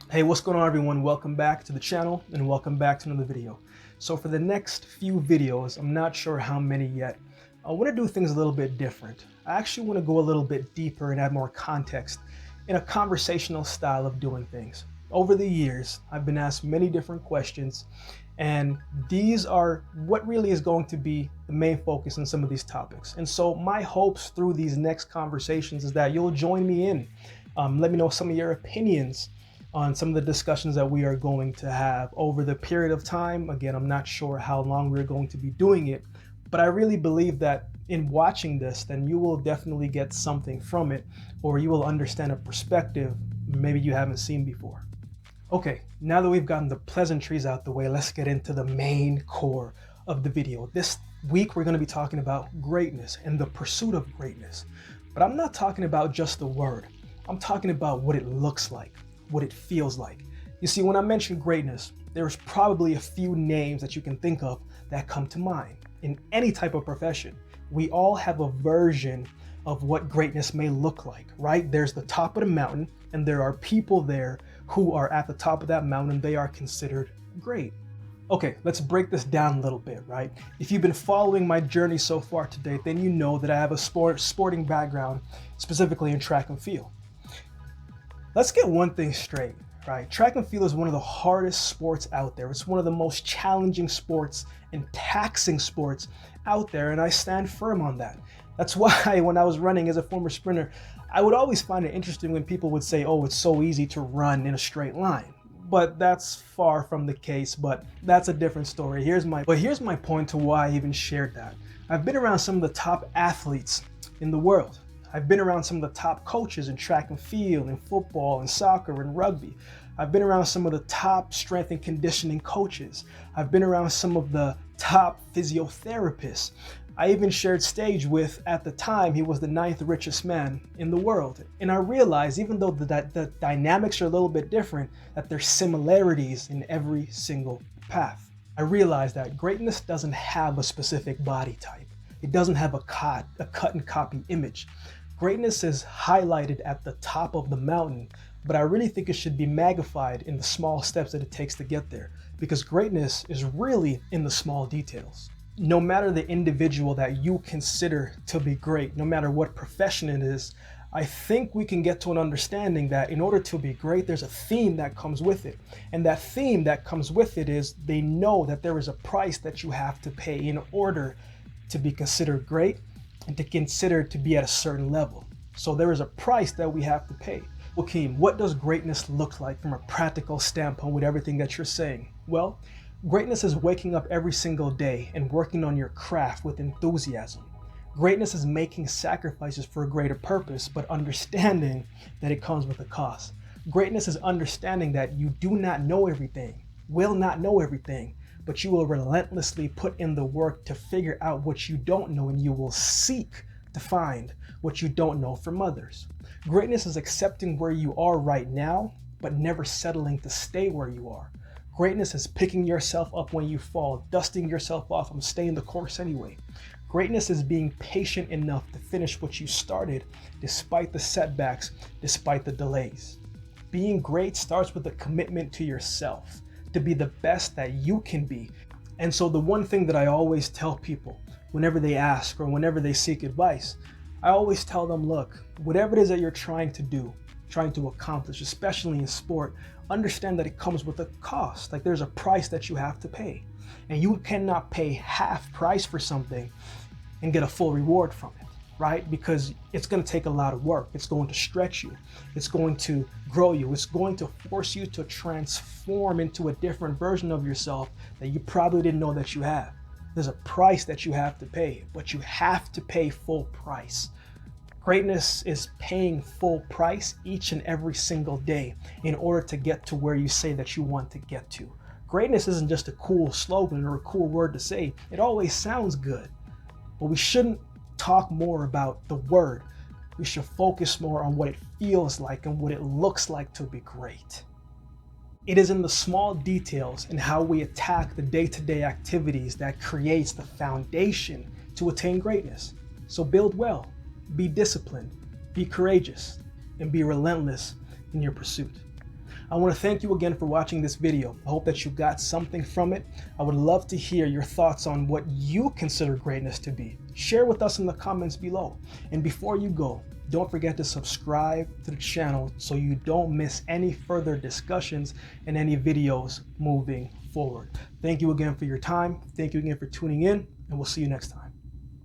Hey, what's going on everyone? Welcome back to the channel and welcome back to another video. So for the next few videos, I'm not sure how many yet, I want to do things a little bit different. I actually want to go a little bit deeper and add more context in a conversational style of doing things. Over the years, I've been asked many different questions, and these are what really is going to be the main focus in some of these topics. And so my hopes through these next conversations is that you'll join me in. Let me know some of your opinions on some of the discussions that we are going to have over the period of time. Again, I'm not sure how long we're going to be doing it, but I really believe that in watching this, then you will definitely get something from it, or you will understand a perspective maybe you haven't seen before. Okay, now that we've gotten the pleasantries out the way, let's get into the main core of the video. This week, we're going to be talking about greatness and the pursuit of greatness. But I'm not talking about just the word. I'm talking about what it looks like, what it feels like. You see, when I mention greatness, there's probably a few names that you can think of that come to mind. In any type of profession, we all have a version of what greatness may look like, right? There's the top of the mountain, and there are people there who are at the top of that mountain. They are considered great. Okay, let's break this down a little bit, right? If you've been following my journey so far to date, then you know that I have a sporting background, specifically in track and field. Let's get one thing straight, right? Track and field is one of the hardest sports out there. It's one of the most challenging sports and taxing sports out there, and I stand firm on that. That's why when I was running as a former sprinter, I would always find it interesting when people would say, oh, it's so easy to run in a straight line. But that's far from the case, but that's a different story. Here's my point to why I even shared that. I've been around some of the top athletes in the world. I've been around some of the top coaches in track and field, in football, and soccer, and rugby. I've been around some of the top strength and conditioning coaches. I've been around some of the top physiotherapists. I even shared stage with, at the time, he was the 9th richest man in the world. And I realized, even though the dynamics are a little bit different, that there's similarities in every single path. I realized that greatness doesn't have a specific body type. It doesn't have a cut and copy image. Greatness is highlighted at the top of the mountain, but I really think it should be magnified in the small steps that it takes to get there, because greatness is really in the small details. No matter the individual that you consider to be great, no matter what profession it is, I think we can get to an understanding that in order to be great, there's a theme that comes with it. And that theme that comes with it is they know that there is a price that you have to pay in order to be considered great and to consider to be at a certain level. So there is a price that we have to pay. Okay, what does greatness look like from a practical standpoint with everything that you're saying? Well, greatness is waking up every single day and working on your craft with enthusiasm. Greatness is making sacrifices for a greater purpose, but understanding that it comes with a cost. Greatness is understanding that you do not know everything, will not know everything, but you will relentlessly put in the work to figure out what you don't know, and you will seek to find what you don't know from others. Greatness is accepting where you are right now, but never settling to stay where you are. Greatness is picking yourself up when you fall, dusting yourself off and staying the course anyway. Greatness is being patient enough to finish what you started, despite the setbacks, despite the delays. Being great starts with a commitment to yourself, to be the best that you can be. And so the one thing that I always tell people whenever they ask or whenever they seek advice, I always tell them, look, whatever it is that you're trying to do, trying to accomplish, especially in sport, understand that it comes with a cost. Like there's a price that you have to pay. And you cannot pay half price for something and get a full reward from it, right? Because it's going to take a lot of work. It's going to stretch you. It's going to grow you. It's going to force you to transform into a different version of yourself that you probably didn't know that you have. There's a price that you have to pay, but you have to pay full price. Greatness is paying full price each and every single day in order to get to where you say that you want to get to. Greatness isn't just a cool slogan or a cool word to say. It always sounds good, but we shouldn't talk more about the word. We should focus more on what it feels like and what it looks like to be great. It is in the small details and how we attack the day-to-day activities that creates the foundation to attain greatness. So build well, be disciplined, be courageous, and be relentless in your pursuit. I want to thank you again for watching this video. I hope that you got something from it. I would love to hear your thoughts on what you consider greatness to be. Share with us in the comments below. And before you go, don't forget to subscribe to the channel so you don't miss any further discussions and any videos moving forward. Thank you again for your time. Thank you again for tuning in, and we'll see you next time.